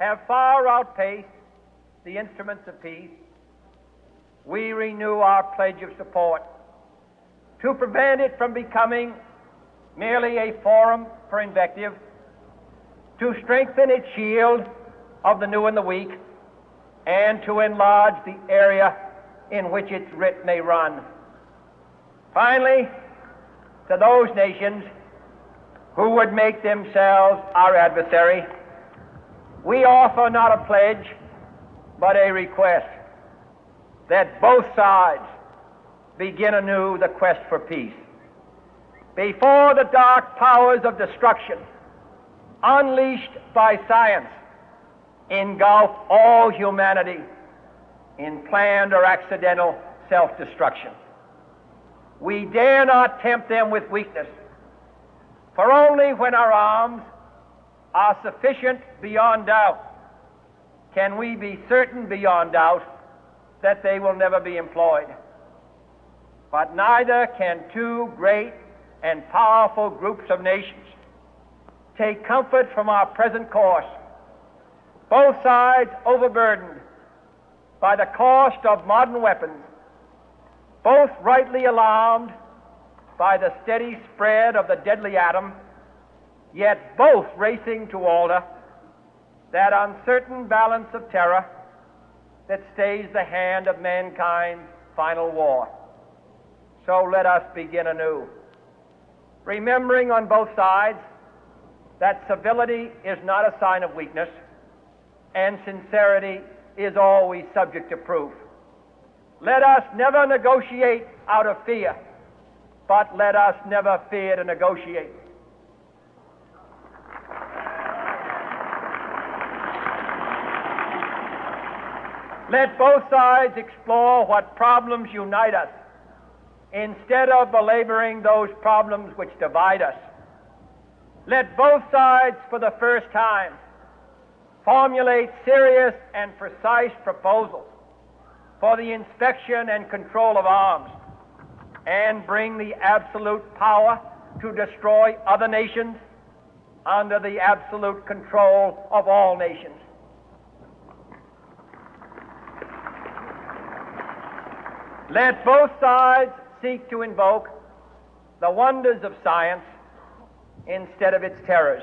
have far outpaced the instruments of peace, we renew our pledge of support to prevent it from becoming merely a forum for invective, to strengthen its shield of the new and the weak, and to enlarge the area in which its writ may run. Finally, to those nations who would make themselves our adversary, we offer not a pledge, but a request that both sides begin anew the quest for peace. Before the dark powers of destruction, unleashed by science, engulf all humanity in planned or accidental self-destruction, we dare not tempt them with weakness, for only when our arms are sufficient beyond doubt can we be certain beyond doubt that they will never be employed. But neither can two great and powerful groups of nations take comfort from our present course, both sides overburdened by the cost of modern weapons, both rightly alarmed by the steady spread of the deadly atom, yet both racing to alter that uncertain balance of terror that stays the hand of mankind's final war. So let us begin anew, remembering on both sides that civility is not a sign of weakness, and sincerity is always subject to proof. Let us never negotiate out of fear, but let us never fear to negotiate. Let both sides explore what problems unite us, instead of belaboring those problems which divide us. Let both sides, for the first time, formulate serious and precise proposals for the inspection and control of arms, and bring the absolute power to destroy other nations under the absolute control of all nations. Let both sides seek to invoke the wonders of science instead of its terrors.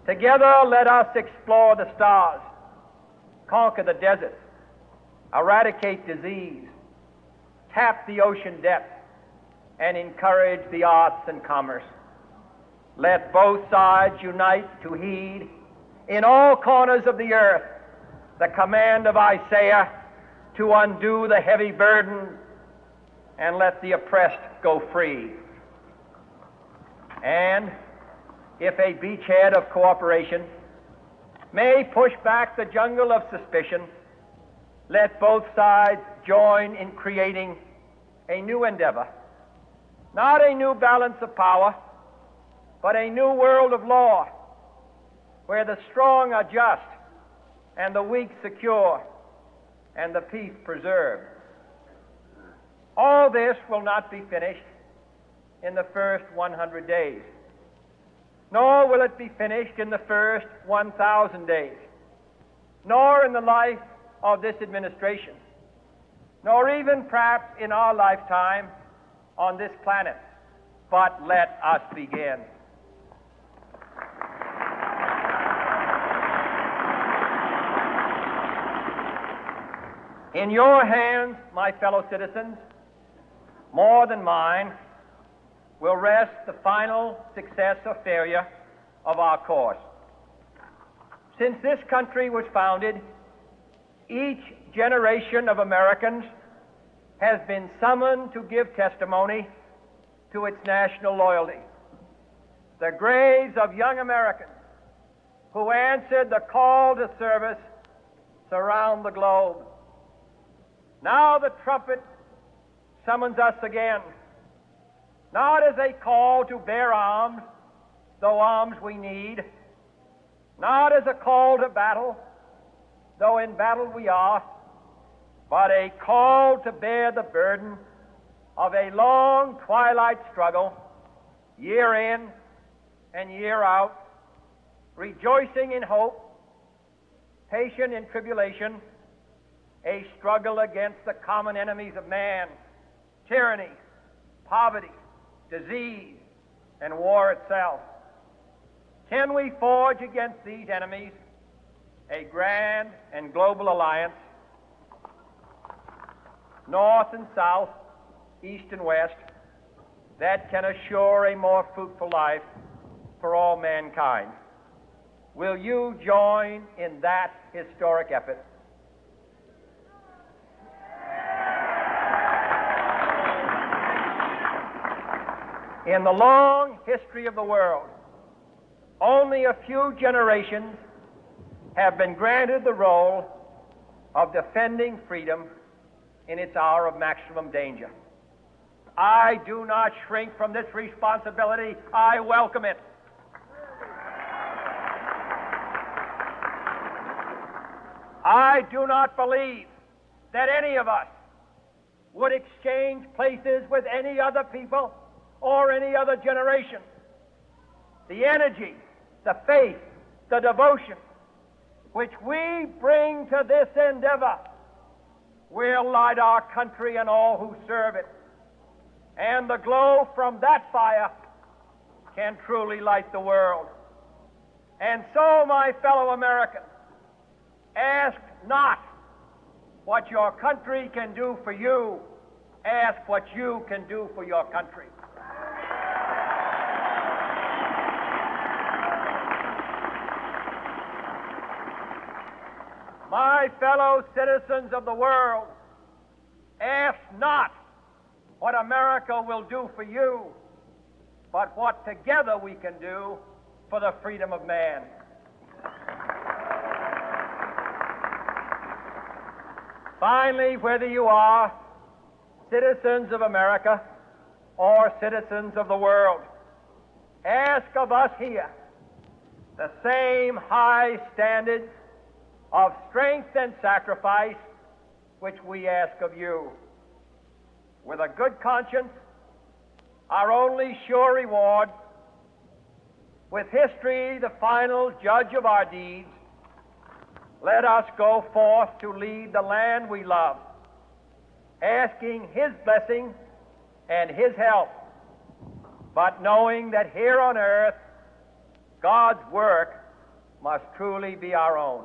Together, let us explore the stars, conquer the deserts, eradicate disease, tap the ocean depths, and encourage the arts and commerce. Let both sides unite to heed in all corners of the earth the command of Isaiah to undo the heavy burden and let the oppressed go free. And if a beachhead of cooperation may push back the jungle of suspicion, let both sides join in creating a new endeavor, not a new balance of power, but a new world of law, where the strong are just and the weak secure and the peace preserved. All this will not be finished in the first 100 days, nor will it be finished in the first 1,000 days, nor in the life of this administration, nor even perhaps in our lifetime on this planet. But let us begin. In your hands, my fellow citizens, more than mine, will rest the final success or failure of our course. Since this country was founded, each generation of Americans has been summoned to give testimony to its national loyalty. The graves of young Americans who answered the call to service surround the globe. Now the trumpet summons us again, not as a call to bear arms, though arms we need, not as a call to battle, though in battle we are, but a call to bear the burden of a long twilight struggle, year in and year out, rejoicing in hope patient in tribulation, a struggle against the common enemies of man, tyranny, poverty, disease, and war itself. Can we forge against these enemies a grand and global alliance, north and south, east and west, that can assure a more fruitful life for all mankind? Will you join in that historic effort? In the long history of the world, only a few generations have been granted the role of defending freedom in its hour of maximum danger. I do not shrink from this responsibility. I welcome it. I do not believe that any of us would exchange places with any other people or any other generation. The energy, the faith, the devotion which we bring to this endeavor will light our country and all who serve it. And the glow from that fire can truly light the world. And so, my fellow Americans, ask not what your country can do for you. Ask what you can do for your country. My fellow citizens of the world, ask not what America will do for you, but what together we can do for the freedom of man. Finally, whether you are citizens of America or citizens of the world, ask of us here the same high standards of strength and sacrifice which we ask of you. With a good conscience, our only sure reward, with history the final judge of our deeds, let us go forth to lead the land we love, asking His blessing and His help, but knowing that here on earth God's work must truly be our own.